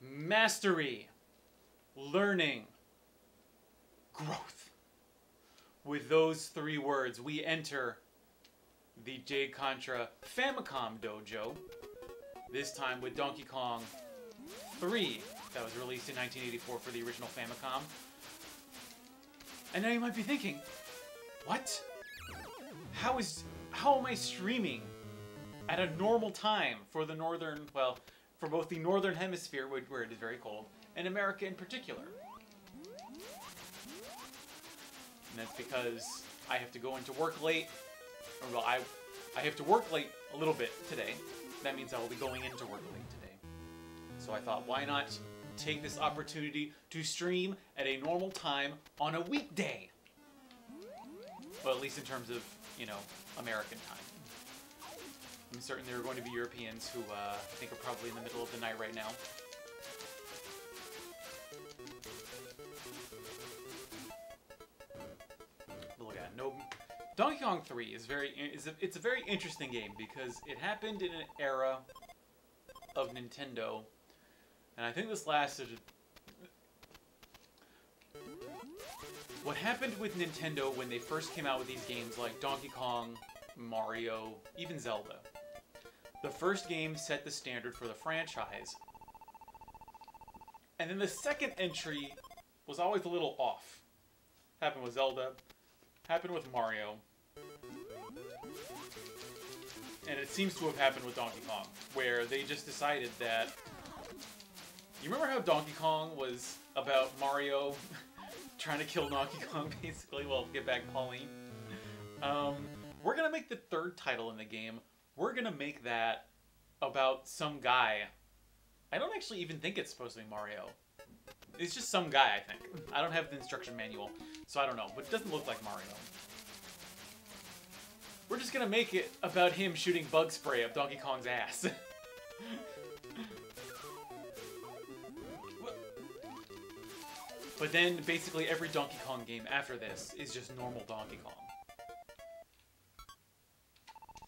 Mastery, learning, growth. With those three words, we enter the jcontra Famicom Dojo, this time with Donkey Kong 3, that was released in 1984 for the original Famicom. And now you might be thinking, what? How am I streaming at a normal time for the northern, well, for both the northern hemisphere, where it is very cold, and America in particular? And that's because I have to go into work late. Or, well, I have to work late a little bit today. That means I will be going into work late today. So I thought, why not take this opportunity to stream at a normal time on a weekday? Well, at least in terms of, you know, American time. I'm certain there are going to be Europeans who I think are probably in the middle of the night right now. Look at it. No, Donkey Kong 3 is it's a very interesting game because it happened in an era of Nintendo, and I think this lasted. What happened with Nintendo when they first came out with these games like Donkey Kong, Mario, even Zelda? The first game set the standard for the franchise, and then the second entry was always a little off. Happened with Zelda, happened with Mario, and it seems to have happened with Donkey Kong, where they just decided that... You remember how Donkey Kong was about Mario trying to kill Donkey Kong, basically? Well, get back Pauline. We're gonna make the third title in the game. We're gonna make that about some guy. I don't actually even think it's supposed to be Mario. It's just some guy, I think. I don't have the instruction manual, so I don't know. But it doesn't look like Mario. We're just gonna make it about him shooting bug spray up Donkey Kong's ass. But then, basically, every Donkey Kong game after this is just normal Donkey Kong.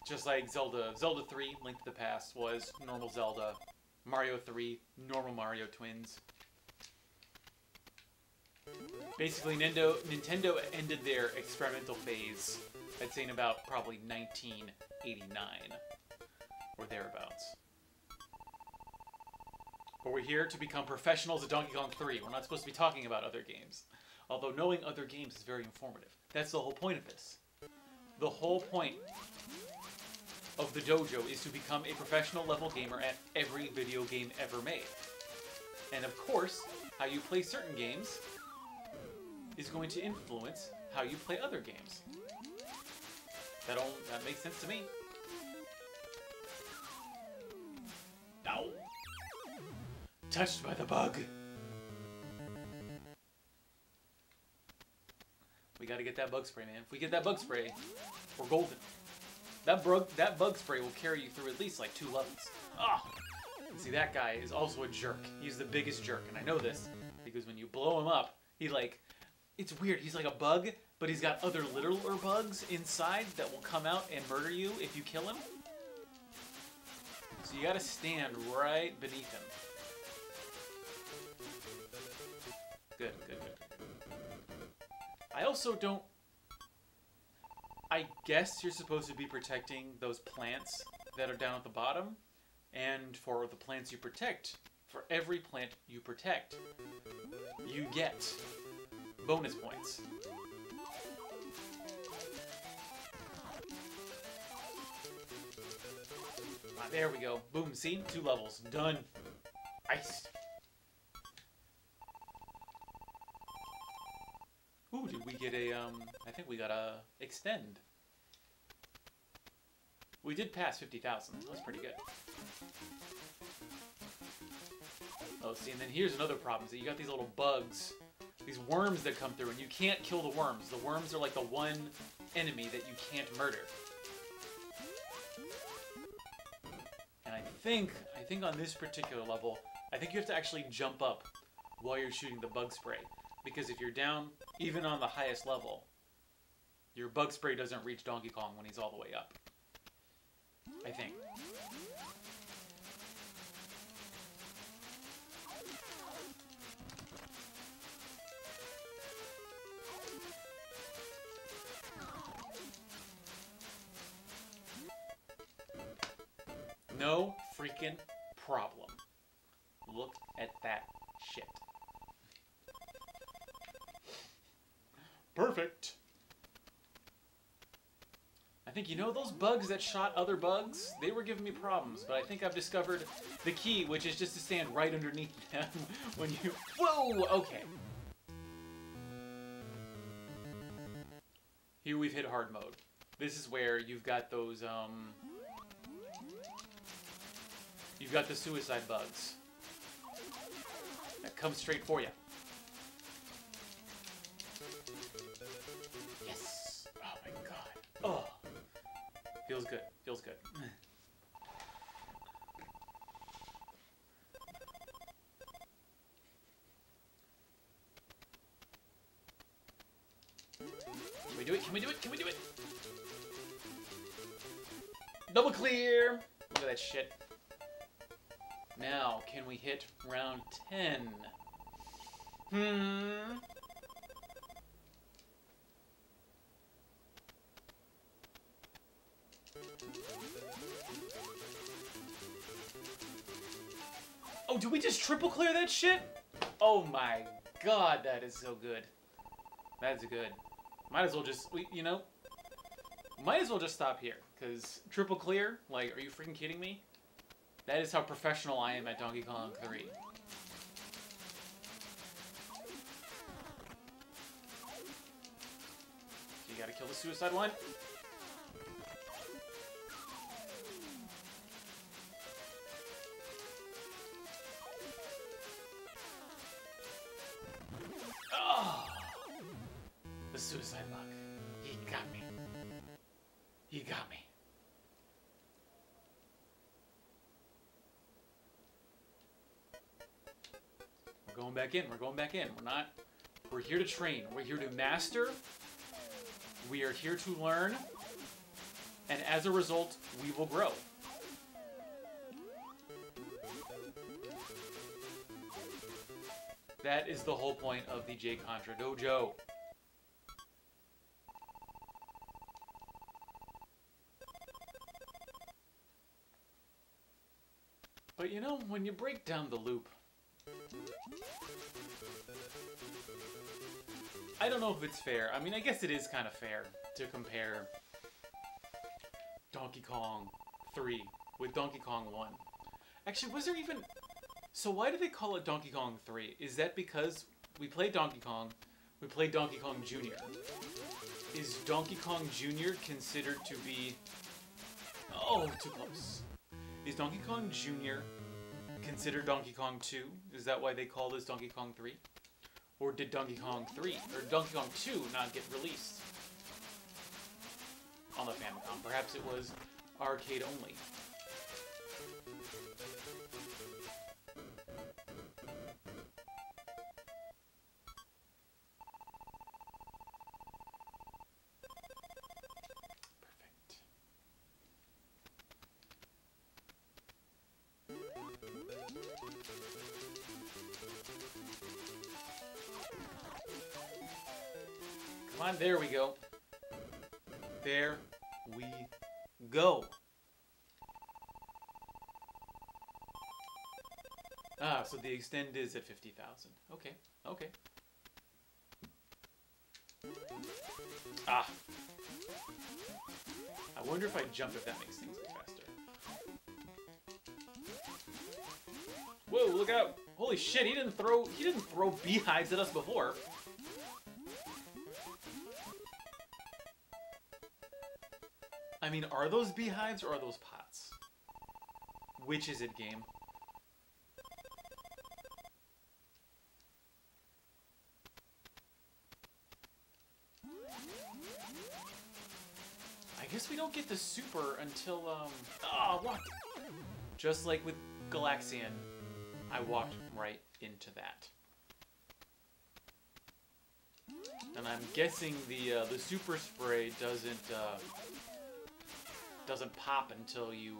Just like Zelda. Zelda 3, Link to the Past, was normal Zelda. Mario 3, normal Mario Twins. Basically, Nintendo ended their experimental phase, I'd say in about probably 1989, or thereabouts. But we're here to become professionals at Donkey Kong 3. We're not supposed to be talking about other games. Although knowing other games is very informative. That's the whole point of this. The whole point of the dojo is to become a professional level gamer at every video game ever made. And of course, how you play certain games is going to influence how you play other games. That makes sense to me. Ow. Touched by the bug. We gotta get that bug spray, man. If we get that bug spray, we're golden. That bug spray will carry you through at least like 2 levels. Ah! See, that guy is also a jerk. He's the biggest jerk, and I know this because when you blow him up, he like... It's weird. He's like a bug, but he's got other littler bugs inside that will come out and murder you if you kill him. So you gotta stand right beneath him. Good, good, good. I also don't... I guess you're supposed to be protecting those plants that are down at the bottom. And for the plants you protect, for every plant you protect, you get bonus points. Ah, there we go. Boom, see? 2 levels. Done. Iced. Ooh, did we get a, I think we got a extend. We did pass 50,000. That's pretty good. Oh, see, and then here's another problem. So you got these little bugs, these worms that come through, and you can't kill the worms. The worms are like the one enemy that you can't murder. And I think on this particular level, I think you have to actually jump up while you're shooting the bug spray. Because if you're down, even on the highest level, your bug spray doesn't reach Donkey Kong when he's all the way up. I think. No freaking problem. Look at that shit. Perfect. I think, you know, those bugs that shot other bugs, they were giving me problems, but I think I've discovered the key, which is just to stand right underneath them when you... Whoa! Okay. Here we've hit hard mode. This is where you've got those, you've got the suicide bugs that come straight for you. Yes! Oh my god. Oh! Feels good. Feels good. Can we do it? Can we do it? Can we do it? Double clear! Look at that shit. Now, can we hit round 10? Oh, did we just triple clear that shit? Oh my god, that is so good. That's good. Might as well just, you know, might as well just stop here. Because triple clear, like, are you freaking kidding me? That is how professional I am at Donkey Kong 3. You gotta kill the suicide one. Oh! The suicide bug. He got me. He got me. We're going back in. We're going back in. We're here to train. We're here to master. We are here to learn. And as a result, we will grow. That is the whole point of the jcontra Dojo. But you know, when you break down the loop, I don't know if it's fair. I mean, I guess it is kind of fair to compare Donkey Kong 3 with Donkey Kong 1. Actually, was there even... So why do they call it Donkey Kong 3? Is that because we played Donkey Kong, we played Donkey Kong Jr. Is Donkey Kong Jr. considered to be... Oh, too close. Is Donkey Kong Jr. considered Donkey Kong 2? Is that why they call this Donkey Kong 3? Or did Donkey Kong 3, or Donkey Kong 2 not get released on the Famicom? Perhaps it was arcade only. Come on, there we go. There we go. Ah, so the extend is at 50,000. Okay, okay. Ah. I wonder if I jump if that makes things go faster. Whoa, look out. Holy shit, he didn't throw beehives at us before. I mean, are those beehives or are those pots? Which is it, game? I guess we don't get the super until, oh, what? Just like with Galaxian, I walked right into that. And I'm guessing the super spray doesn't pop until you,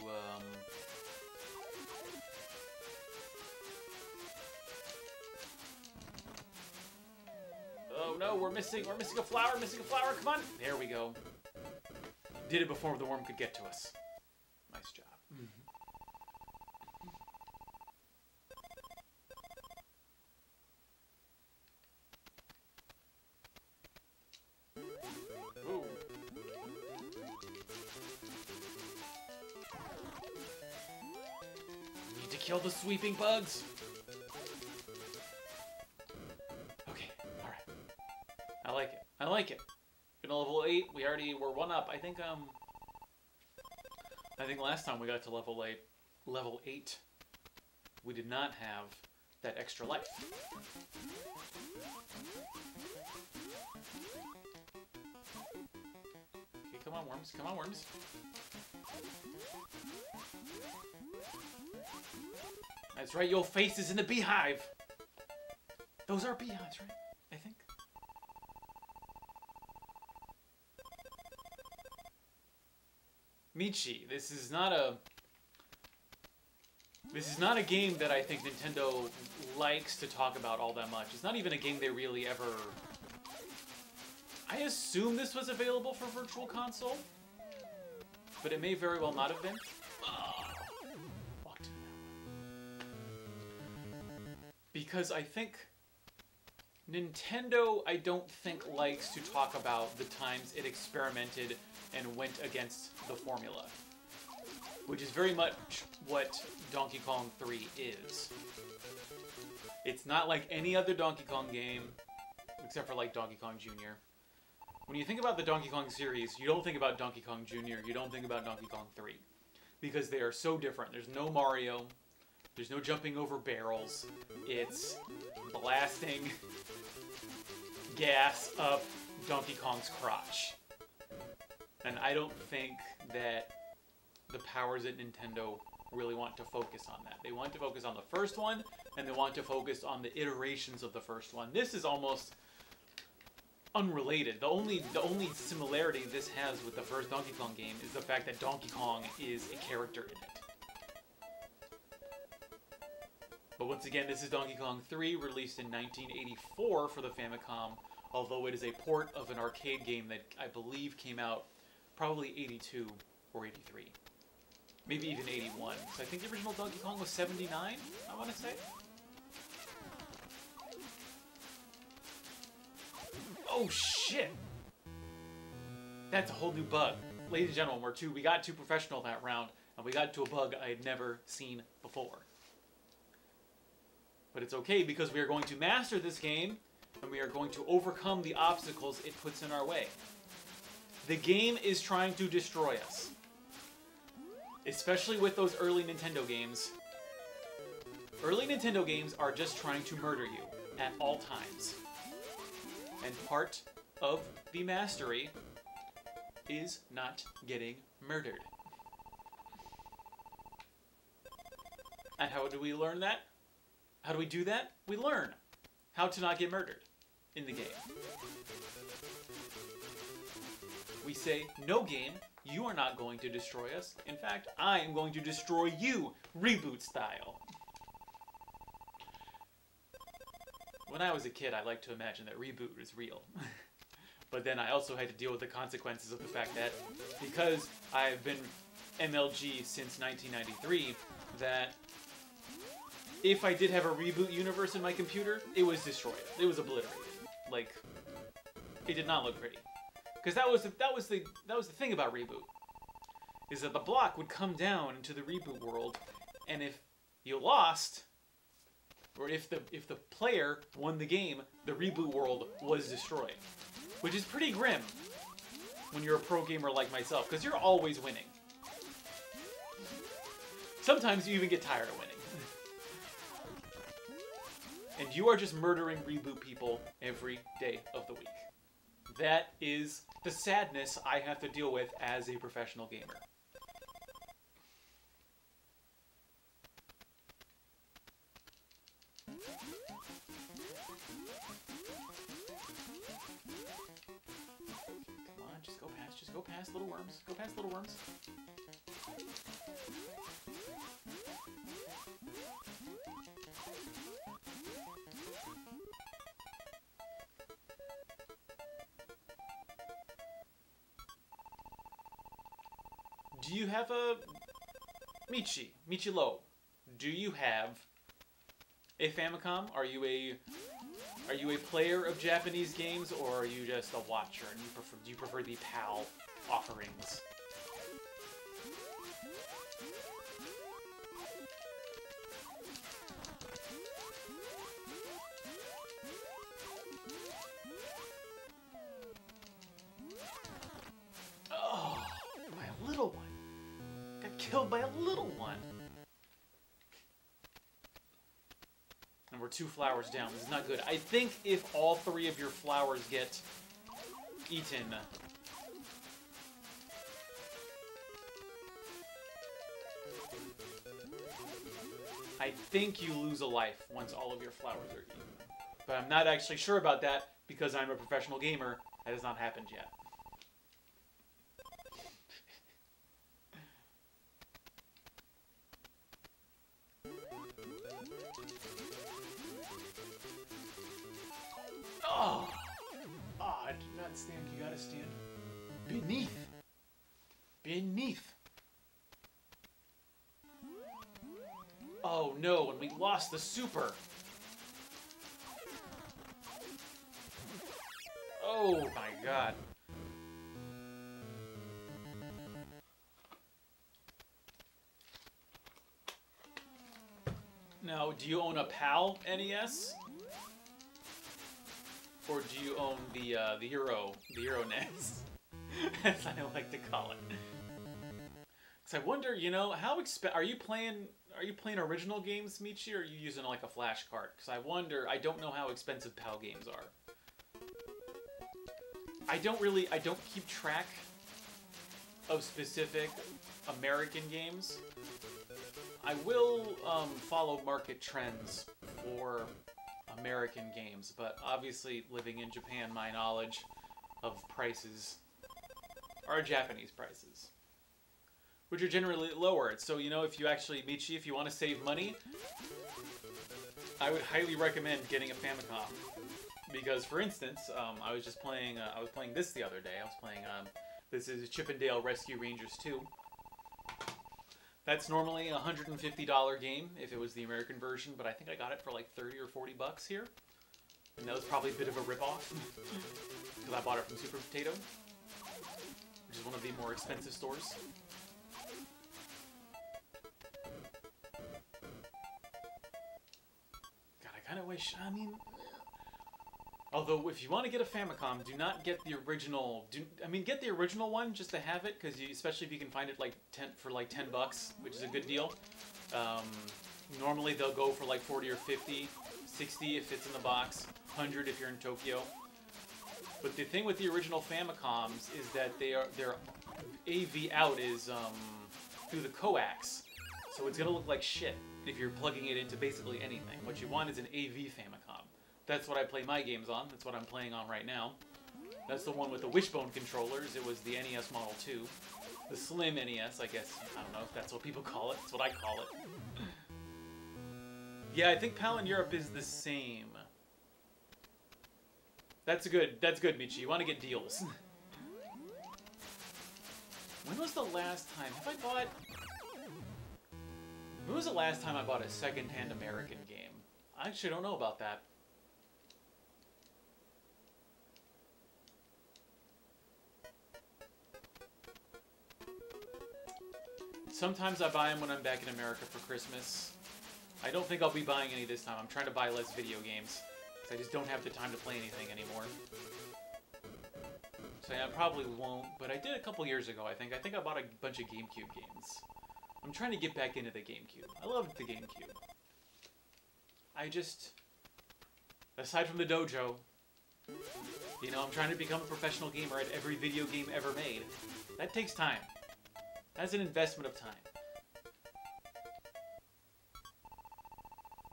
Oh no, we're missing a flower, come on! There we go. Did it before the worm could get to us. Nice job. Kill the sweeping bugs. Okay, alright. I like it. I like it. In level 8, we already were 1 up. I think last time we got to level 8, we did not have that extra life. Okay, come on, worms. Come on, worms. That's right, your face is in the beehive. Those are beehives, right? I think. Michi, this is not a game that I think Nintendo likes to talk about all that much. It's not even a game they really ever... I assume this was available for Virtual Console, but it may very well not have been. Walked in that one. Because I think Nintendo, I don't think, likes to talk about the times it experimented and went against the formula, which is very much what Donkey Kong 3 is. It's not like any other Donkey Kong game, except for like Donkey Kong Jr. When you think about the Donkey Kong series, you don't think about Donkey Kong Jr., you don't think about Donkey Kong 3, because they are so different. There's no Mario, there's no jumping over barrels, it's blasting gas up Donkey Kong's crotch. And I don't think that the powers at Nintendo really want to focus on that. They want to focus on the first one, and they want to focus on the iterations of the first one. This is almost unrelated. The only similarity this has with the first Donkey Kong game is the fact that Donkey Kong is a character in it. But once again, this is Donkey Kong 3, released in 1984 for the Famicom, although it is a port of an arcade game that I believe came out probably 82 or 83. Maybe even 81. So I think the original Donkey Kong was 79, I want to say. Oh, shit! That's a whole new bug. Ladies and gentlemen, we got too professional that round, and we got to a bug I had never seen before. But it's okay, because we are going to master this game, and we are going to overcome the obstacles it puts in our way. The game is trying to destroy us. Especially with those early Nintendo games. Early Nintendo games are just trying to murder you at all times. And part of the mastery is not getting murdered. And how do we learn that? How do we do that? We learn how to not get murdered in the game. We say, no game, you are not going to destroy us. In fact, I am going to destroy you, reboot style. When I was a kid, I liked to imagine that reboot is real. But then I also had to deal with the consequences of the fact that because I've been MLG since 1993, that if I did have a reboot universe in my computer, it was destroyed. It was obliterated. Like, it did not look pretty. Because that was the thing about reboot, is that the block would come down into the reboot world, and if you lost, or if the player won the game, the reboot world was destroyed, which is pretty grim when you're a pro gamer like myself, because you're always winning. Sometimes you even get tired of winning. And you are just murdering reboot people every day of the week. That is the sadness I have to deal with as a professional gamer. Come on, just go past little worms. Go past little worms. Do you have a... Michi-Lo, do you have a Famicom? Are you a player of Japanese games, or are you just a watcher and do you prefer the PAL offerings? And we're 2 flowers down. This is not good. I think if all 3 of your flowers get eaten... I think you lose a life once all of your flowers are eaten. But I'm not actually sure about that because I'm a professional gamer. That has not happened yet. Oh! Oh, I did not stand. You gotta stand beneath. Beneath. Oh no, and we lost the super. Oh my god. Now, do you own a PAL NES? Or do you own the Euro NES? As I like to call it. Because I wonder, you know, how are you playing original games, Michi, or are you using like a flash card? Because I wonder, I don't know how expensive PAL games are. I don't keep track of specific American games. I will follow market trends for American games, but obviously living in Japan, my knowledge of prices are Japanese prices, which are generally lower. So, you know, if you actually, Michi, if you want to save money, I would highly recommend getting a Famicom. Because, for instance, I was playing this the other day. I was playing, this is Chippendale Rescue Rangers 2. That's normally a $150 game if it was the American version, but I think I got it for like 30 or 40 bucks here. And that was probably a bit of a ripoff, because I bought it from Super Potato, which is one of the more expensive stores. God, I kind of wish, I mean... Although, if you want to get a Famicom, do not get the original. Get the original one just to have it, because especially if you can find it like 10 bucks, which is a good deal. Normally they'll go for like 40 or 50, 60 if it's in the box, 100 if you're in Tokyo. But the thing with the original Famicoms is that their AV out is through the coax, so it's gonna look like shit if you're plugging it into basically anything. What you want is an AV Famicom. That's what I play my games on. That's what I'm playing on right now. That's the one with the wishbone controllers. It was the NES Model 2. The Slim NES, I guess. I don't know if that's what people call it. That's what I call it. Yeah, I think PAL in Europe is the same. That's good, Michi. You want to get deals. When was the last time? When was the last time I bought a second-hand American game? I actually don't know about that. Sometimes I buy them when I'm back in America for Christmas. I don't think I'll be buying any this time. I'm trying to buy less video games, because I just don't have the time to play anything anymore. So yeah, I probably won't, but I did a couple years ago, I think. I think I bought a bunch of GameCube games. I'm trying to get back into the GameCube. I loved the GameCube. I just... Aside from the Dojo, you know, I'm trying to become a professional gamer at every video game ever made. That takes time. That's an investment of time.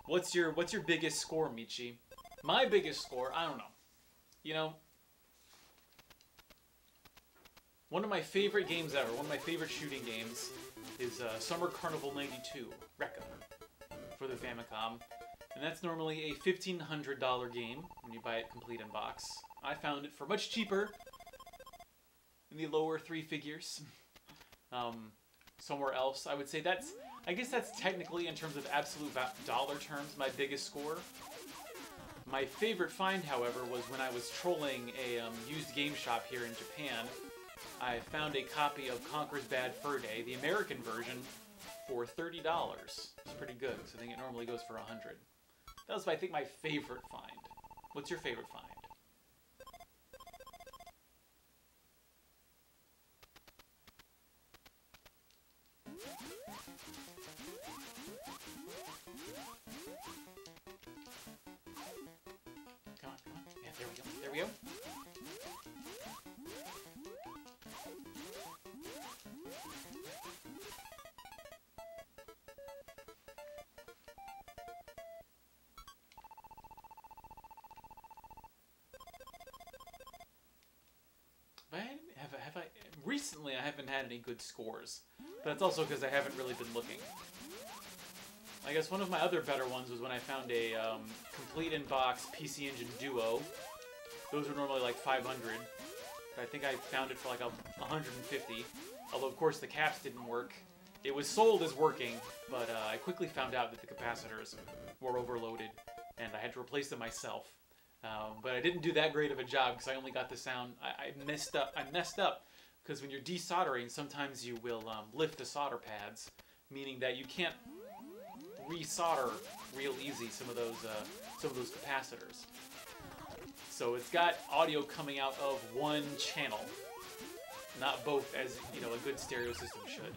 What's your biggest score, Michi? My biggest score, I don't know. You know, one of my favorite games ever, one of my favorite shooting games, is Summer Carnival 92, Rekka, for the Famicom. And that's normally a $1,500 game when you buy it complete in box. I found it for much cheaper in the lower 3 figures. Somewhere else. I would say I guess that's technically, in terms of absolute dollar terms, my biggest score. My favorite find, however, was when I was trolling a used game shop here in Japan. I found a copy of Conker's Bad Fur Day, the American version, for $30. It's pretty good, because I think it normally goes for $100. That was, I think, my favorite find. What's your favorite find? recently I haven't had any good scores. But that's also because I haven't really been looking. I guess one of my other better ones was when I found a complete in-box PC Engine Duo. Those were normally like 500. But I think I found it for like 150. Although, of course, the caps didn't work. It was sold as working, but I quickly found out that the capacitors were overloaded, and I had to replace them myself. But I didn't do that great of a job because I only got the sound. I messed up because when you're desoldering, sometimes you will lift the solder pads, meaning that you can't resolder real easy some of those capacitors. So it's got audio coming out of one channel, not both, as you know a good stereo system should.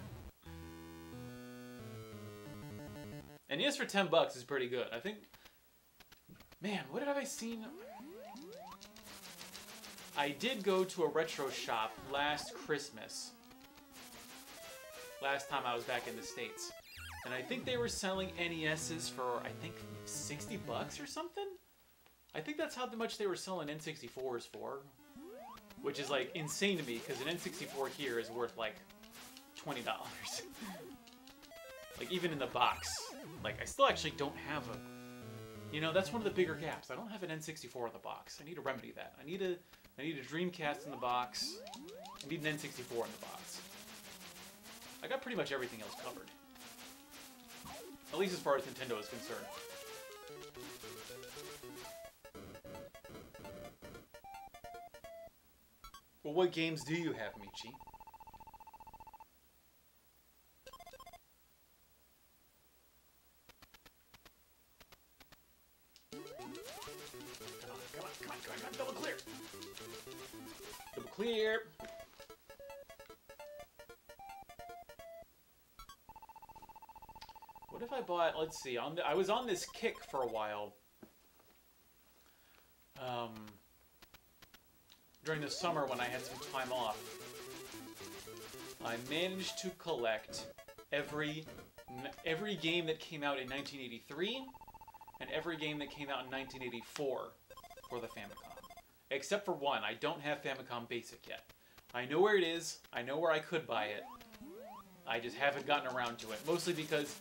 And yes, for $10 is pretty good. I think, man, what have I seen? I did go to a retro shop last Christmas. Last time I was back in the States. And I think they were selling NESs for, I think, $60 or something? I think that's how much they were selling N64s for. Which is, like, insane to me, because an N64 here is worth, like, $20. Like, even in the box. Like, I still actually don't have a... You know, that's one of the bigger gaps. I don't have an N64 in the box. I need to remedy that. I need a Dreamcast in the box. I need an N64 in the box. I got pretty much everything else covered. At least as far as Nintendo is concerned. Well, what games do you have, Michi? Come on, double clear! Double clear! What if I bought, let's see, I was on this kick for a while. During the summer when I had some time off. I managed to collect every game that came out in 1983 and every game that came out in 1984 for the Famicom. Except for one. I don't have Famicom Basic yet. I know where it is. I know where I could buy it. I just haven't gotten around to it. Mostly because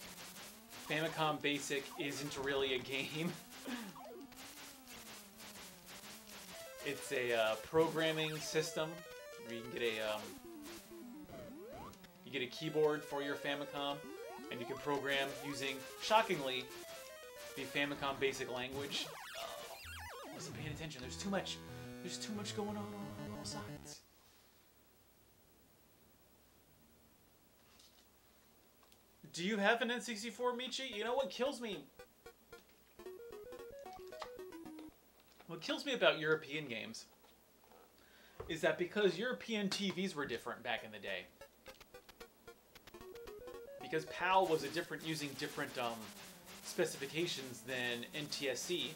Famicom Basic isn't really a game. It's a programming system where you can get a keyboard for your Famicom, and you can program using, shockingly, the Famicom Basic language. I wasn't paying attention. There's too much going on all sides. Do you have an N64, Michi? You know what kills me? What kills me about European games is that because European TVs were different back in the day, because PAL was using different specifications than NTSC,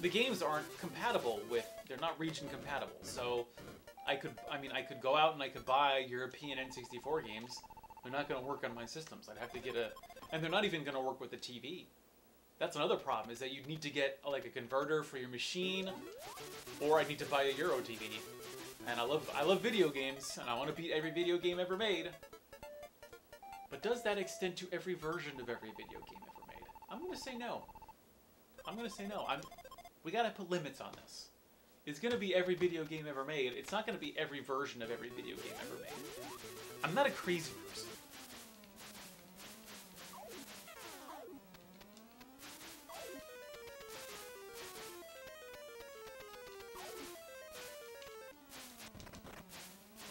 the games aren't compatible with, they're not region compatible. So I could go out and I could buy European N64 games. They're not going to work on my systems. I'd have to get and they're not even going to work with the TV. That's another problem, is that you need to get like a converter for your machine, or I need to buy a Euro TV. And I love video games, and I want to beat every video game ever made. But does that extend to every version of every video game ever made? I'm going to say no. We got to put limits on this. It's going to be every video game ever made. It's not going to be every version of every video game ever made. I'm not a crazy person.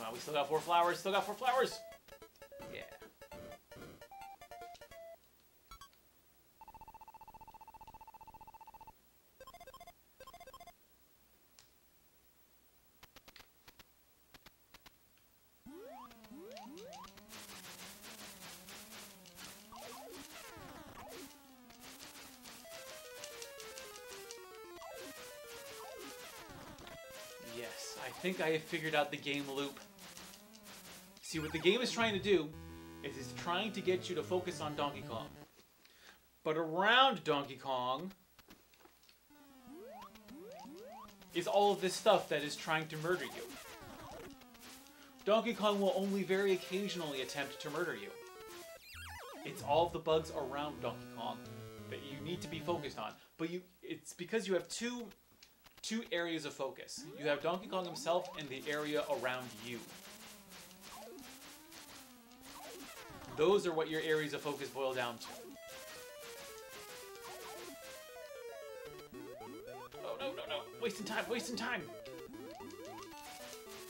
Wow, we still got 4 flowers. Yeah. Yes, I think I have figured out the game loop. See, what the game is trying to do is it's trying to get you to focus on Donkey Kong. But around Donkey Kong is all of this stuff that is trying to murder you. Donkey Kong will only very occasionally attempt to murder you. It's all of the bugs around Donkey Kong that you need to be focused on. But it's because you have two areas of focus. You have Donkey Kong himself and the area around you. Those are what your areas of focus boil down to. Oh, no, no, no. Wasting time, wasting time.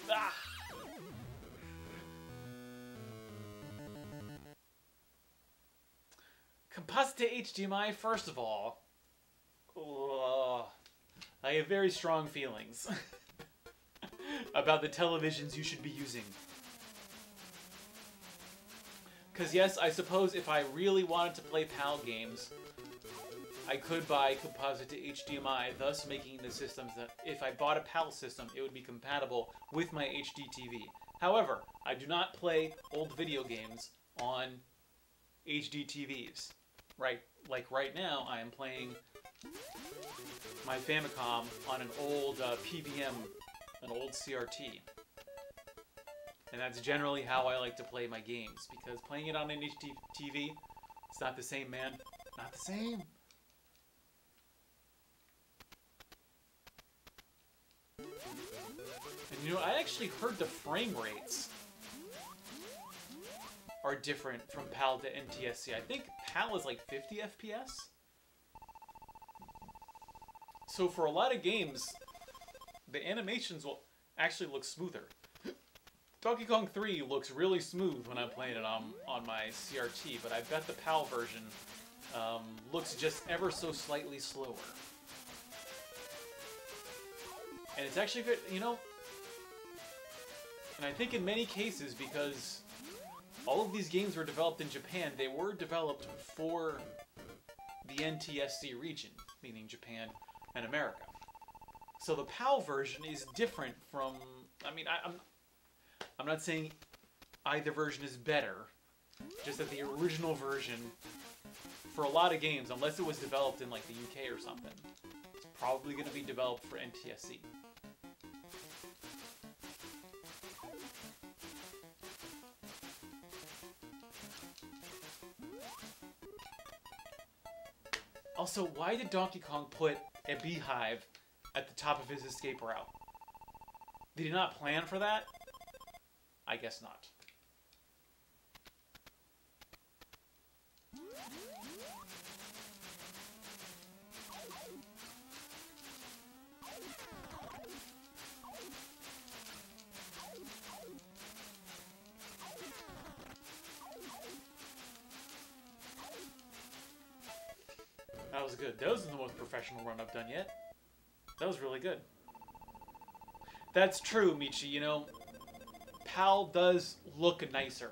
Ah! Composite to HDMI, first of all, I have very strong feelings about the televisions you should be using. Because yes, I suppose if I really wanted to play PAL games, I could buy composite to HDMI, thus making the systems that if I bought a PAL system, it would be compatible with my HD TV. However, I do not play old video games on HD TVs. Like right now, I am playing my Famicom on an old PVM, an old CRT. And that's generally how I like to play my games, because playing it on an HD TV, it's not the same, man. Not the same. And you know, I actually heard the frame rates are different from PAL to NTSC. I think PAL is like 50 FPS. So for a lot of games, the animations will actually look smoother. Donkey Kong 3 looks really smooth when I'm playing it on my CRT, but I bet the PAL version looks just ever so slightly slower. And it's actually good, you know, and I think in many cases, because all of these games were developed in Japan, they were developed for the NTSC region, meaning Japan and America. So the PAL version is different from, I mean, I'm not saying either version is better, just that the original version, for a lot of games, unless it was developed in like the UK or something, it's probably going to be developed for NTSC. Also, why did Donkey Kong put a beehive at the top of his escape route? Did he not plan for that? I guess not. That was good. That was the most professional run I've done yet. That was really good. That's true, Michi. You know, PAL does look nicer,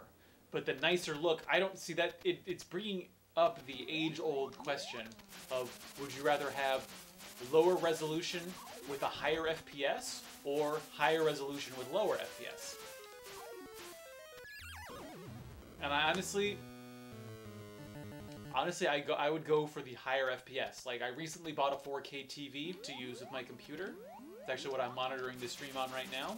but the nicer look, I don't see that. It's bringing up the age-old question of, would you rather have lower resolution with a higher FPS or higher resolution with lower FPS? And I honestly, I would go for the higher FPS. Like, I recently bought a 4K TV to use with my computer. It's actually what I'm monitoring the stream on right now.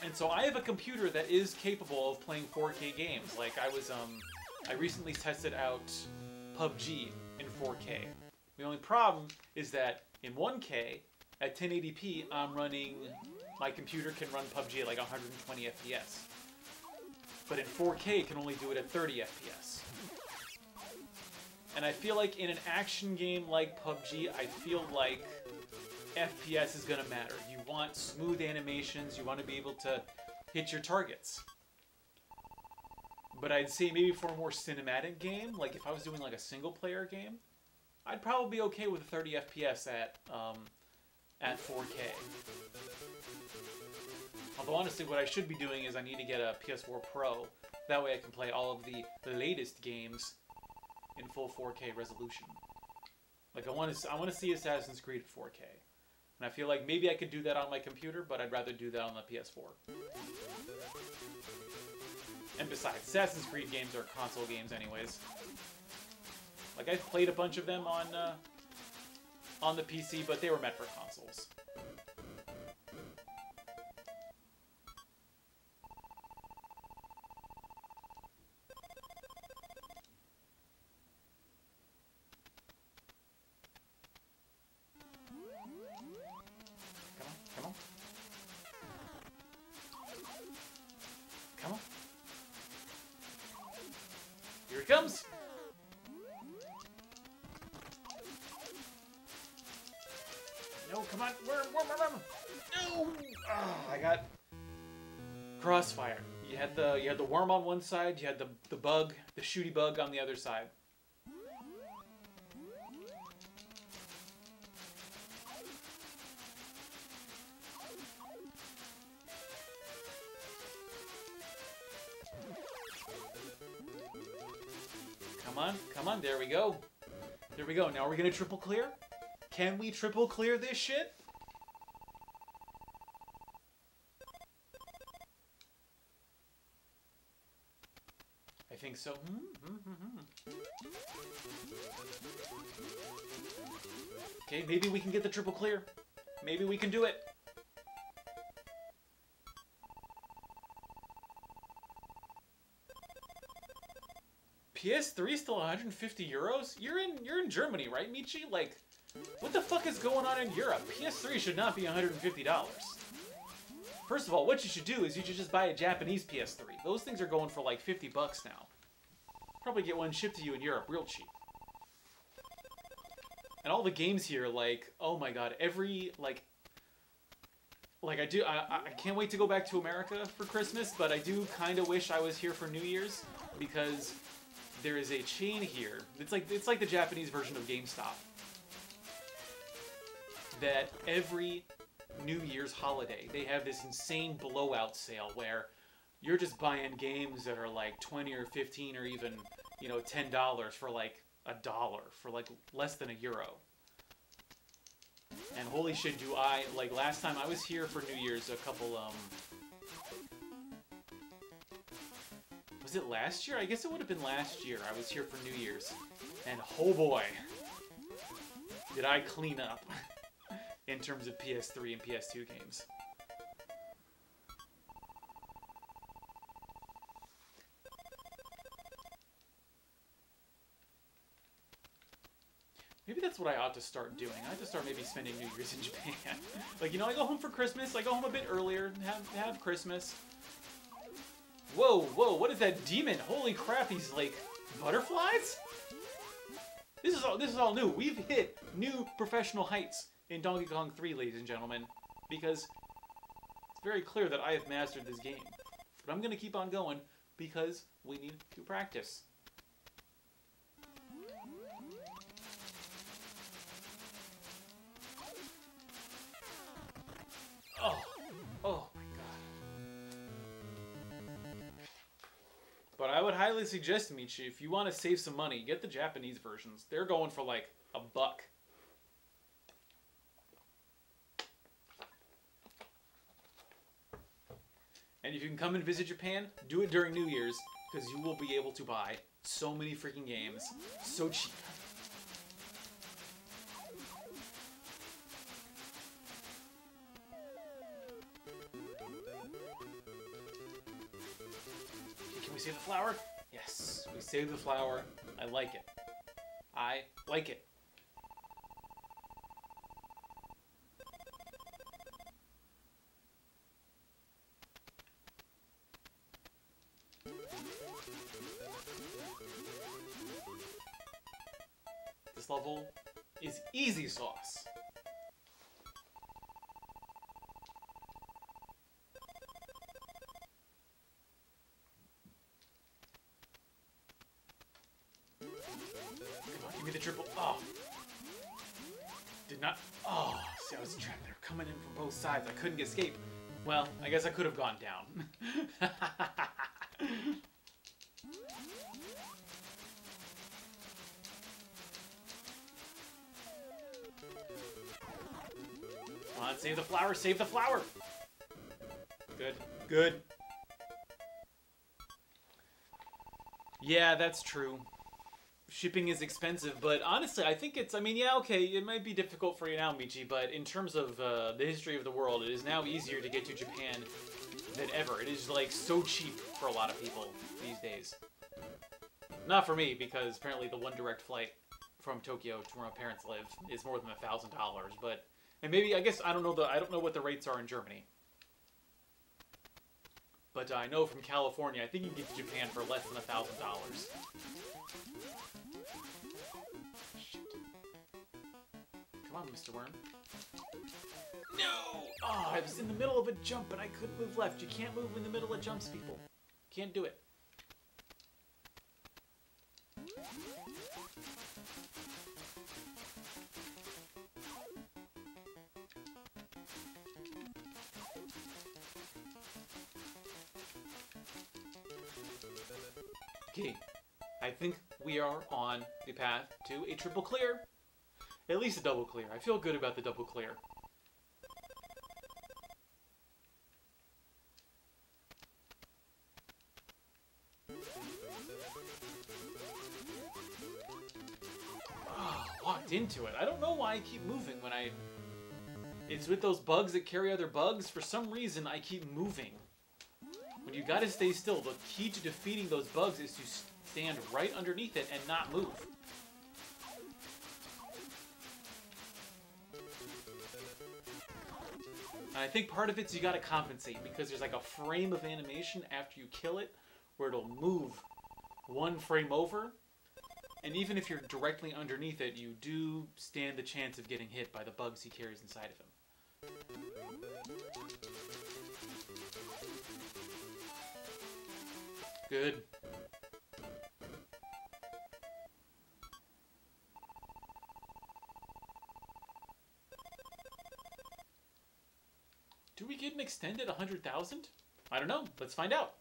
And so I have a computer that is capable of playing 4K games. Like, I recently tested out PUBG in 4K. The only problem is that in 1K, at 1080p, my computer can run PUBG at like 120 FPS. But in 4K, it can only do it at 30 FPS. And I feel like in an action game like PUBG, I feel like FPS is going to matter. You want smooth animations, you want to be able to hit your targets. But I'd say maybe for a more cinematic game, like if I was doing like a single player game, I'd probably be okay with 30 FPS at 4K. Although honestly, what I should be doing is I need to get a PS4 Pro. That way I can play all of the latest games in full 4K resolution. Like I want to see Assassin's Creed at 4K. And I feel like maybe I could do that on my computer, but I'd rather do that on the PS4. And besides, Assassin's Creed games are console games anyways. Like, I've played a bunch of them on the PC, but they were meant for consoles. No, come on. Worm. No! Oh, I got crossfire. You had the worm on one side, you had the bug, the shooty bug on the other side. Come on, there we go. There we go. Now we're gonna triple clear? Can we triple clear this shit? I think so. Okay, maybe we can get the triple clear. Maybe we can do it. PS3 still 150 euros? You're in Germany, right, Michi? Like, what the fuck is going on in Europe? PS3 should not be $150. First of all, what you should do is you should just buy a Japanese PS3. Those things are going for like 50 bucks now. Probably get one shipped to you in Europe real cheap. And all the games here, like, oh my god, every, like I can't wait to go back to America for Christmas, but I do kind of wish I was here for New Year's, because there is a chain here. It's like the Japanese version of GameStop. That every New Year's holiday, they have this insane blowout sale where you're just buying games that are like 20 or 15 or even, you know, $10 for like $1, for like less than €1. And holy shit, do I, like, last time I was here for New Year's, a couple, was it last year? I guess it would have been last year. I was here for New Year's. And oh boy, did I clean up in terms of PS3 and PS2 games. Maybe that's what I ought to start doing. I have to start maybe spending New Year's in Japan. Like, you know, I go home for Christmas. I go home a bit earlier, have Christmas. Whoa, what is that demon? Holy crap, these, like, butterflies? This is all new. We've hit new professional heights in Donkey Kong 3, ladies and gentlemen, because it's very clear that I have mastered this game. But I'm going to keep on going because we need to practice. Oh my god. But I would highly suggest, Michi, if you want to save some money, get the Japanese versions. They're going for like $1. And if you can come and visit Japan, do it during New Year's, because you will be able to buy so many freaking games so cheap. Can we save the flower? Yes, we saved the flower. I like it. I like it. This level is easy sauce. Come on, give me the triple. Oh. Did not. Oh, see, I was trapped. They're coming in from both sides. I couldn't escape. Well, I guess I could have gone down. Come on, save the flower, save the flower! Good, good. Yeah, that's true. Shipping is expensive, but honestly, I think it's, I mean, yeah, okay, it might be difficult for you now, Michi, but in terms of the history of the world, it is now easier to get to Japan than ever. It is, like, so cheap for a lot of people these days. Not for me, because apparently the one direct flight from Tokyo to where my parents live is more than $1,000, but... And maybe, I guess, I don't know what the rates are in Germany. But I know from California, I think you can get to Japan for less than $1,000. Shoot. Come on, Mr. Worm. No! Oh, I was in the middle of a jump and I couldn't move left. You can't move in the middle of jumps, people. Can't do it. Okay, I think we are on the path to a triple clear. At least a double clear. I feel good about the double clear. Oh, walked into it. I don't know why I keep moving when I... It's with those bugs that carry other bugs. For some reason, I keep moving. When you gotta stay still, the key to defeating those bugs is to stand right underneath it and not move. And I think part of it's you gotta compensate, because there's like a frame of animation after you kill it where it'll move one frame over. And even if you're directly underneath it, you do stand the chance of getting hit by the bugs he carries inside of him. Good. Do we get an extended 100,000? I don't know. Let's find out.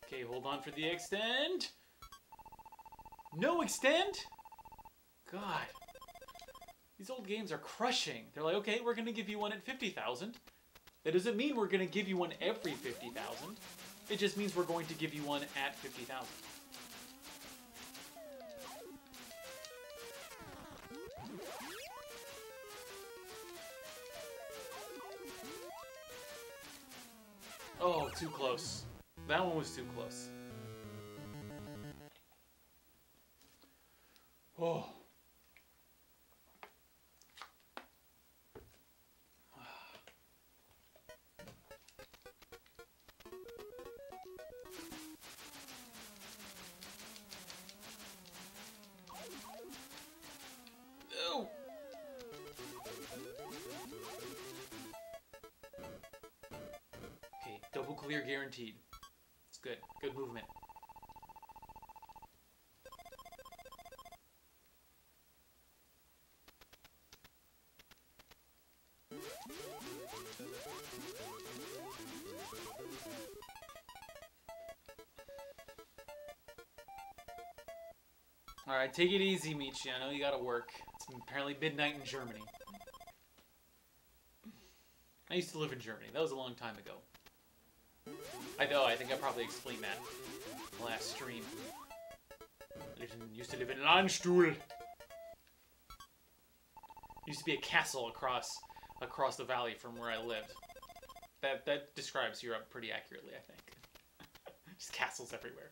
Okay, hold on for the extend. No extend? God. These old games are crushing. They're like, okay, we're going to give you one at 50,000. That doesn't mean we're going to give you one every 50,000. It just means we're going to give you one at 50,000. Oh, too close. That one was too close. Oh. No. Okay, double clear guaranteed. It's good. Good movement. Alright, take it easy, Michi. I know you gotta work. It's apparently midnight in Germany. I used to live in Germany. That was a long time ago. I know, I think I probably explained that in the last stream. I used to live in Landstuhl. Used to be a castle across the valley from where I lived. That describes Europe pretty accurately, I think. Just castles everywhere.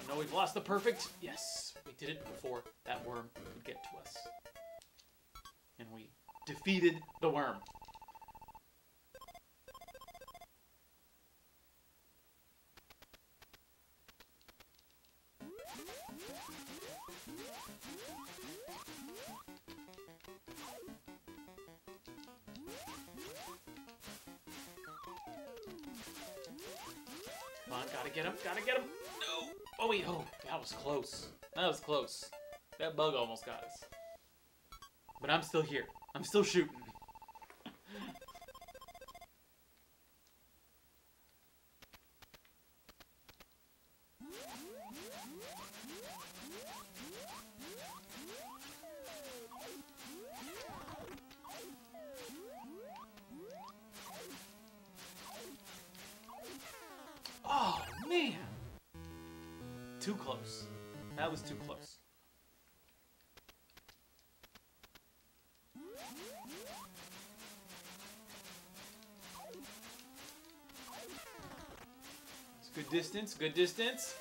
No, we've lost the perfect. Yes, we did it before that worm could get to us. And we defeated the worm. Come on, gotta get him, gotta get him. No! Oh wait, oh, that was close. That was close. That bug almost got us. But I'm still here. I'm still shooting. Oh, man! Too close. That was too close. It's good distance, good distance.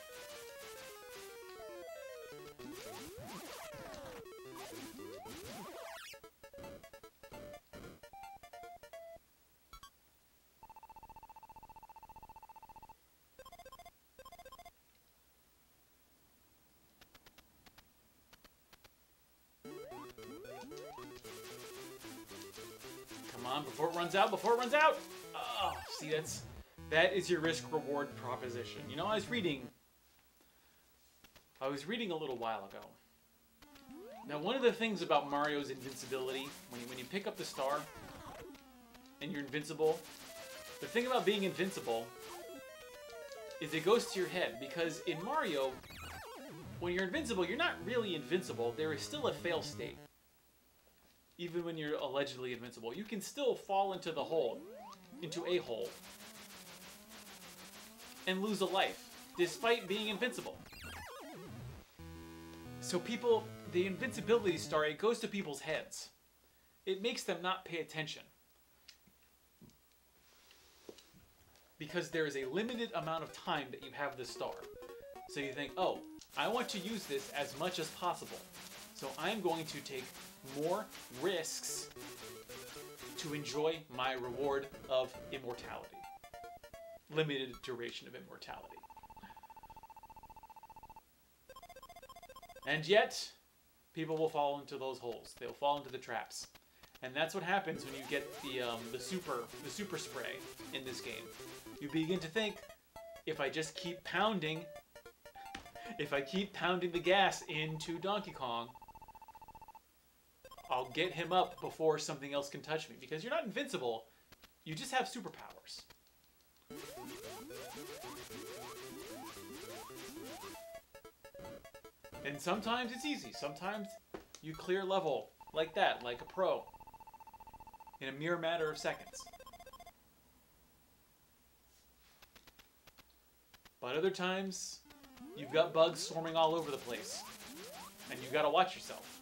Come on, before it runs out, before it runs out! Oh, see, that is your risk-reward proposition. You know, I was reading a little while ago. Now, one of the things about Mario's invincibility, when you pick up the star and you're invincible, the thing about being invincible is it goes to your head, because in Mario, when you're invincible, you're not really invincible. There is still a fail state. Even when you're allegedly invincible, you can still fall into the hole, into a hole, and lose a life, despite being invincible. So people, the invincibility star, it goes to people's heads. It makes them not pay attention. Because there is a limited amount of time that you have this star. So you think, oh, I want to use this as much as possible. So I'm going to take more risks to enjoy my reward of immortality. Limited duration of immortality. And yet, people will fall into those holes. They'll fall into the traps. And that's what happens when you get the super spray in this game. You begin to think, if I just keep pounding, the gas into Donkey Kong, I'll get him up before something else can touch me. Because you're not invincible, you just have superpowers. And sometimes it's easy. Sometimes you clear level like that, like a pro, in a mere matter of seconds. But other times, you've got bugs swarming all over the place. And you've got to watch yourself.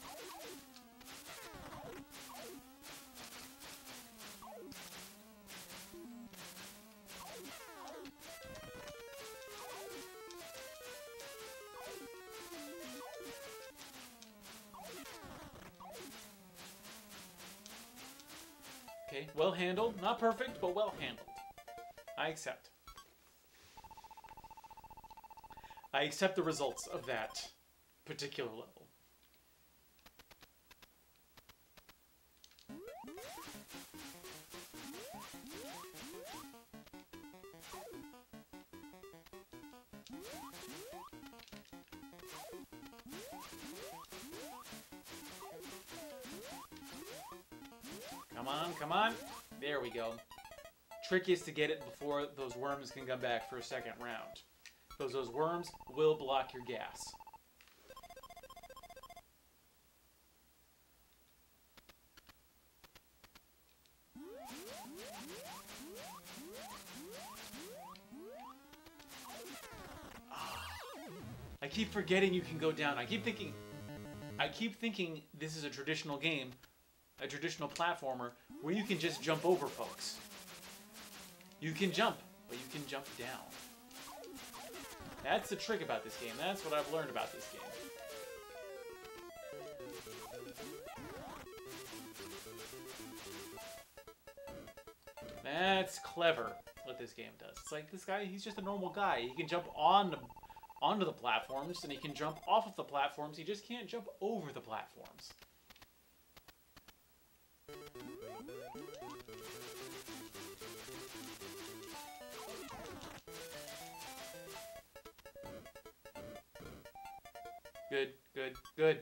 Okay, well handled. Not perfect, but well handled. I accept. I accept the results of that particular level. Come on, come on. There we go. Trick is to get it before those worms can come back for a second round. Because those worms will block your gas. I keep forgetting you can go down. I keep thinking this is a traditional game, a traditional platformer, where you can just jump over folks. You can jump, but you can jump down. That's the trick about this game. That's what I've learned about this game. That's clever, what this game does. It's like, this guy, he's just a normal guy. He can jump onto the platforms, and he can jump off of the platforms. He just can't jump over the platforms. Good, good, good.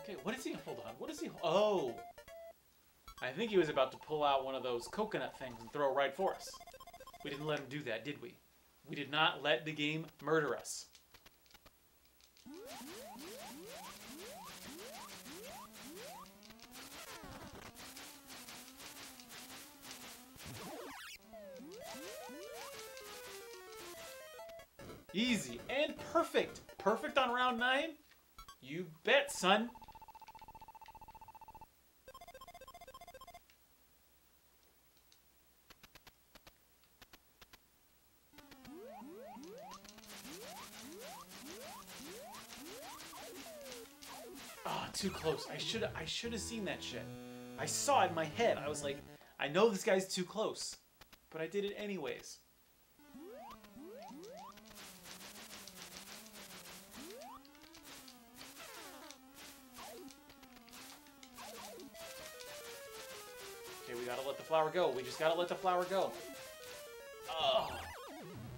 Okay, what is he? Hold on. What is he? Oh! I think he was about to pull out one of those coconut things and throw it right for us. We didn't let him do that, did we? We did not let the game murder us. Easy and perfect. Perfect on round 9? You bet, son. too close. I should have seen that shit. I saw it in my head. I was like, I know this guy's too close, but I did it anyways. Okay, we gotta let the flower go. We just gotta let the flower go. Oh,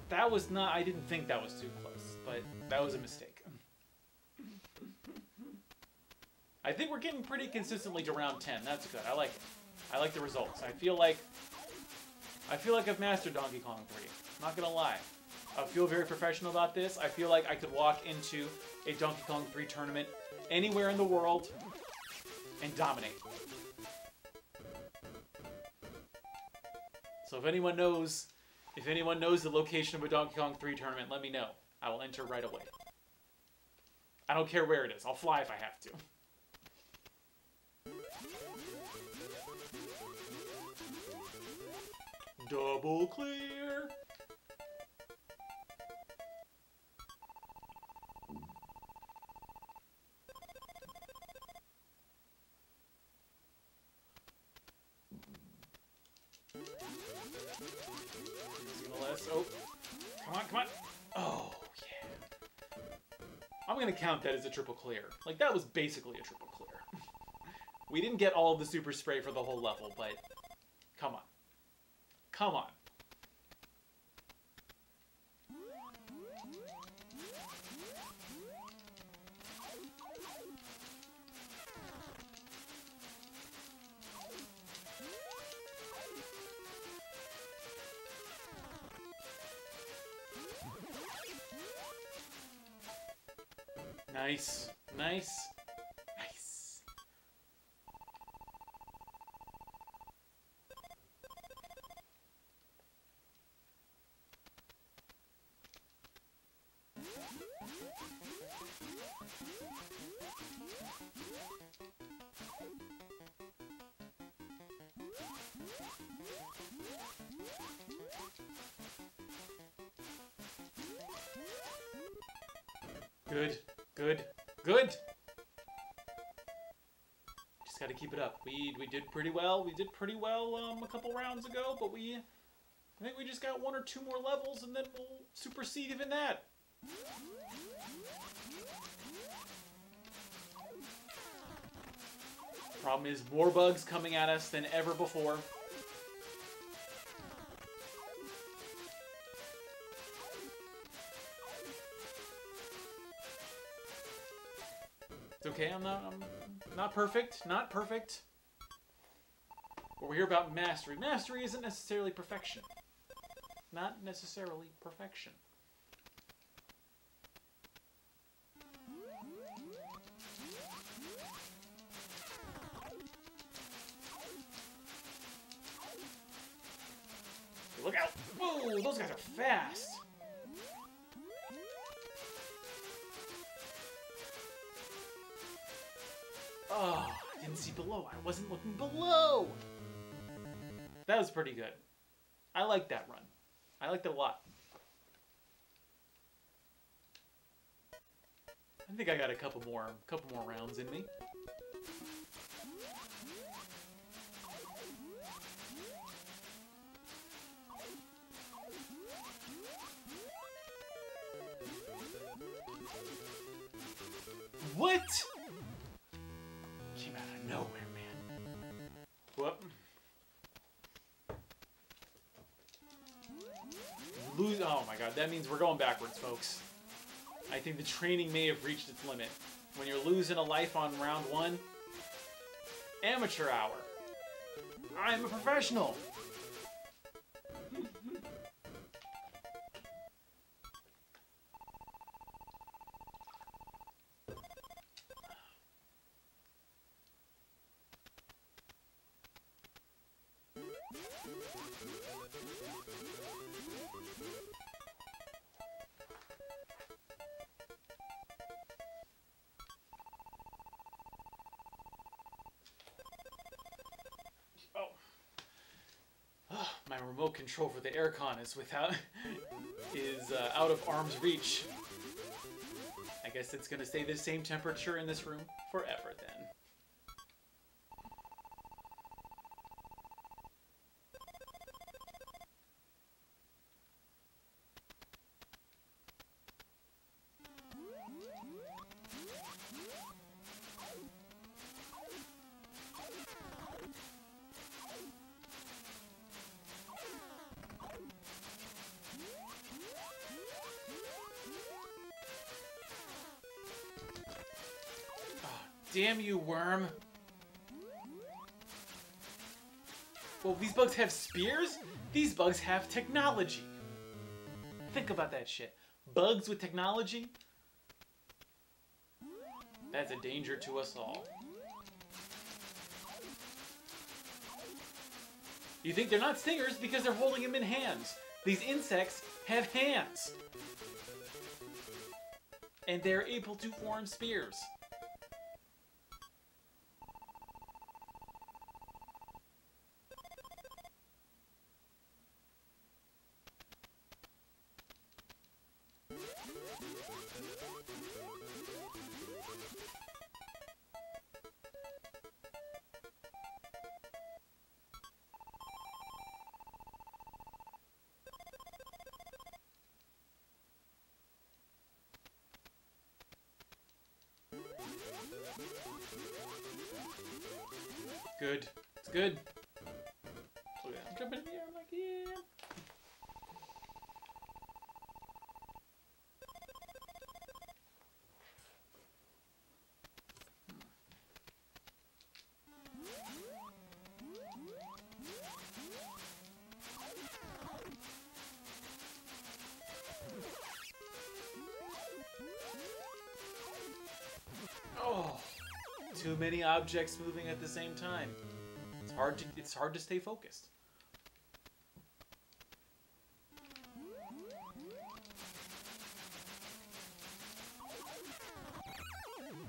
that was not. I didn't think that was too close, but that was a mistake. I think we're getting pretty consistently to round 10. That's good. I like it. I like the results. I feel like I've mastered Donkey Kong 3. Not gonna lie. I feel very professional about this. I feel like I could walk into a Donkey Kong 3 tournament anywhere in the world and dominate. So if anyone knows the location of a Donkey Kong 3 tournament, let me know. I will enter right away. I don't care where it is. I'll fly if I have to. Double clear. Oh, come on, come on. Oh, yeah. I'm going to count that as a triple clear. Like, that was basically a triple clear. We didn't get all of the super spray for the whole level, but come on. Come on. Nice. Nice. Nice. Good. Good. Good! Just gotta keep it up. We did pretty well. We did pretty well a couple rounds ago, but I think we just got one or two more levels, and then we'll supersede even that. Problem is, more bugs coming at us than ever before. It's okay, I'm not perfect, not perfect. But we're here about mastery. Mastery isn't necessarily perfection. Not necessarily perfection. Look out! Whoa, those guys are fast! Oh, I didn't see below. I wasn't looking below! That was pretty good. I like that run. I liked it a lot. I think I got a couple more rounds in me. What? Came out of nowhere, man. Whoop. Lose. Oh my god, that means we're going backwards, folks. I think the training may have reached its limit. When you're losing a life on round one, amateur hour. I'm a professional. My remote control for the aircon is out of arm's reach. I guess it's gonna stay the same temperature in this room forever then. Damn you, worm. Well, these bugs have spears? These bugs have technology. Think about that shit. Bugs with technology? That's a danger to us all. You think they're not stingers because they're holding them in hands. These insects have hands. And they're able to form spears. Good. It's good. Oh, yeah. I'm jumping in the air. I'm like, yeah. Oh. Too many objects moving at the same time. It's hard to stay focused.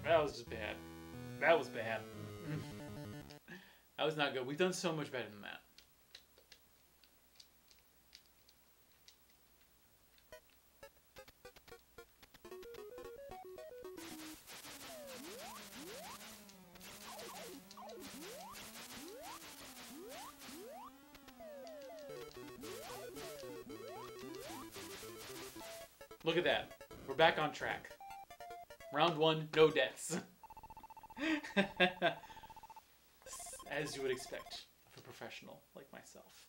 That was just bad. That was bad. That was not good. We've done so much better than that. Look at that. We're back on track. Round 1, no deaths. As you would expect of a professional like myself.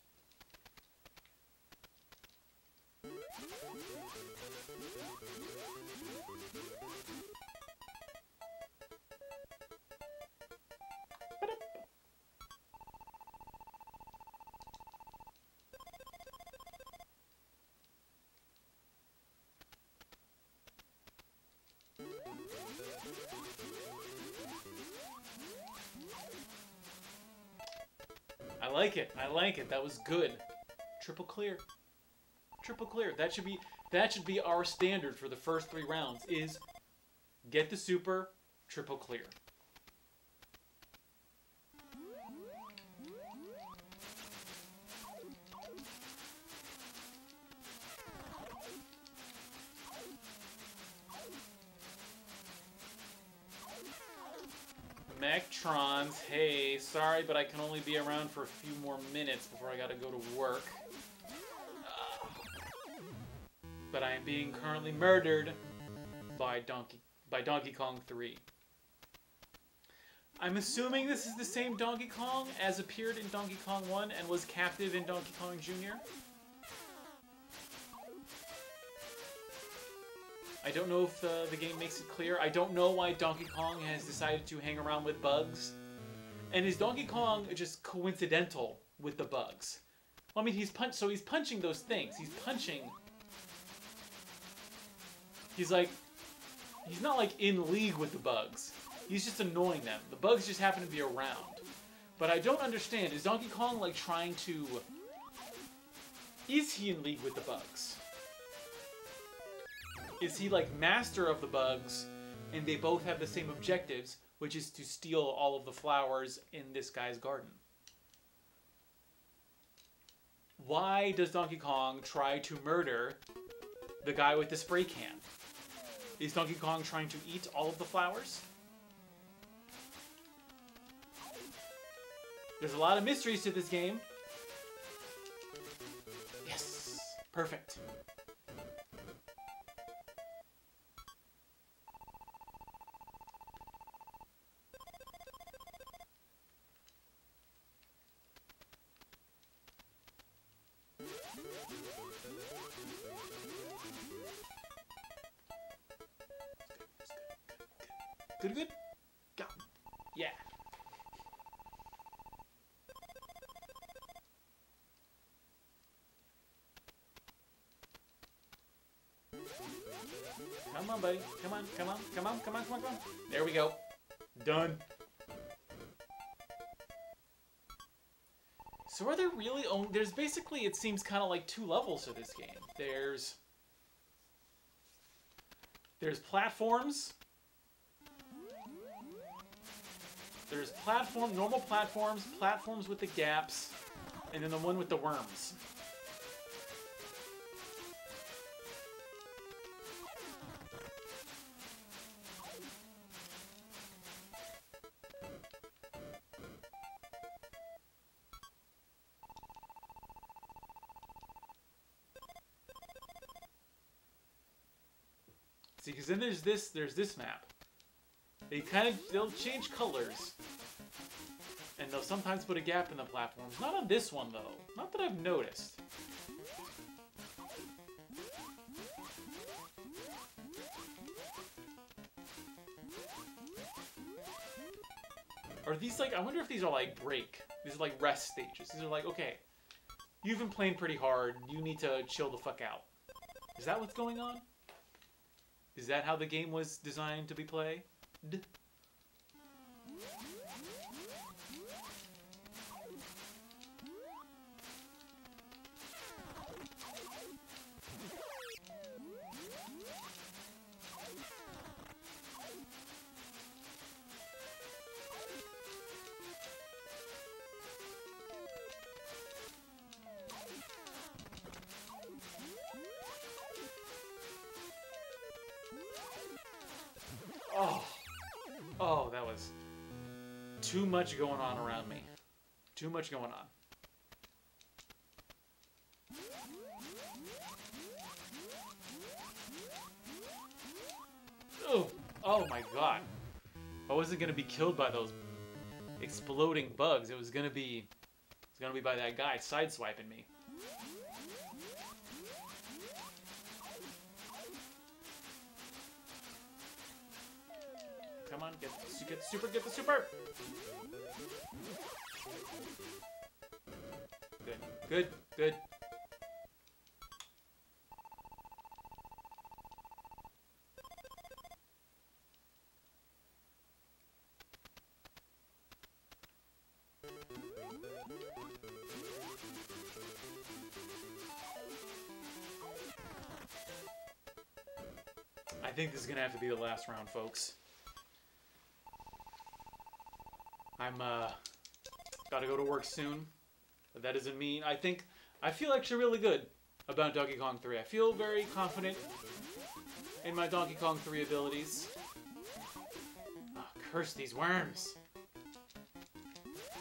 I like it. I like it. That was good. Triple clear. Triple clear. That should be our standard for the first 3 rounds is get the super, triple clear. Mechtrons, hey, sorry, but I can only be around for a few more minutes before I gotta go to work. But I am being currently murdered by Donkey Kong 3. I'm assuming this is the same Donkey Kong as appeared in Donkey Kong 1 and was captive in Donkey Kong Jr. I don't know if the game makes it clear. I don't know why Donkey Kong has decided to hang around with bugs. And is Donkey Kong just coincidental with the bugs? Well, I mean, he's punching those things. He's punching. He's not like in league with the bugs. He's just annoying them. The bugs just happen to be around. But I don't understand. Is Donkey Kong like trying to... Is he in league with the bugs? Is he like master of the bugs and they both have the same objectives, which is to steal all of the flowers in this guy's garden? Why does Donkey Kong try to murder the guy with the spray can? Is Donkey Kong trying to eat all of the flowers? There's a lot of mysteries to this game. Yes! Perfect. Good, good. Go. Yeah. Come on, buddy. Come on, come on, come on, come on, come on, come on. There we go. Done. So are there really only... There's basically, it seems, kind of like 2 levels to this game. There's platforms. There's normal platforms, platforms with the gaps, and then the one with the worms. See, because then there's this map. They'll change colors. And they'll sometimes put a gap in the platforms. Not on this one, though. Not that I've noticed. Are these like... I wonder if these are like break. These are like rest stages. These are like, okay, you've been playing pretty hard. You need to chill the fuck out. Is that what's going on? Is that how the game was designed to be played? Oh, that was too much going on around me. Too much going on. Oh, oh my god. I wasn't gonna be killed by those exploding bugs. It was gonna be by that guy sideswiping me. Come on, get the super, get the super! Good, good, good. I think this is gonna have to be the last round, folks. I'm gotta go to work soon, but that doesn't mean I feel actually really good about Donkey Kong 3. I feel very confident in my Donkey Kong 3 abilities. Oh, curse these worms!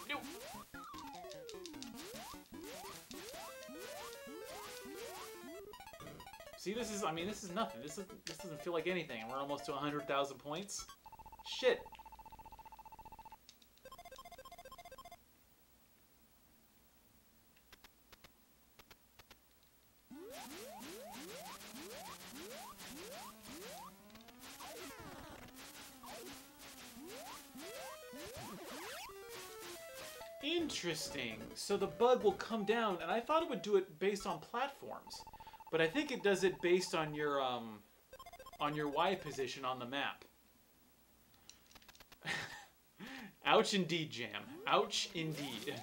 No. See, this is nothing. This doesn't feel like anything, and we're almost to 100,000 points. Shit. Interesting. So the bug will come down, and I thought it would do it based on platforms, but I think it does it based on your Y position on the map. Ouch indeed, Jam. Ouch indeed.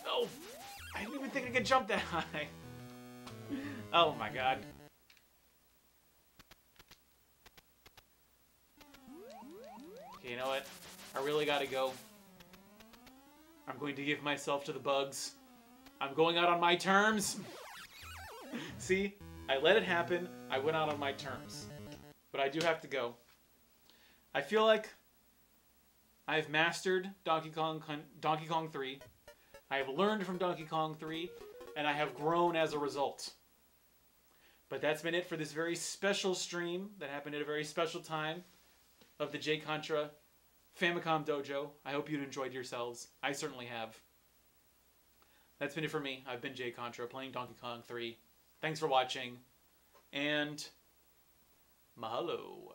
Oh, I didn't even think I could jump that high. Oh my god. Okay, you know what? I really gotta go. I'm going to give myself to the bugs. I'm going out on my terms. See? I let it happen. I went out on my terms. But I do have to go. I feel like I've mastered Donkey Kong 3. I have learned from Donkey Kong 3, and I have grown as a result. But that's been it for this very special stream that happened at a very special time of the jcontra Famicom Dojo. I hope you enjoyed yourselves. I certainly have. That's been it for me. I've been jcontra playing Donkey Kong 3. Thanks for watching, and mahalo.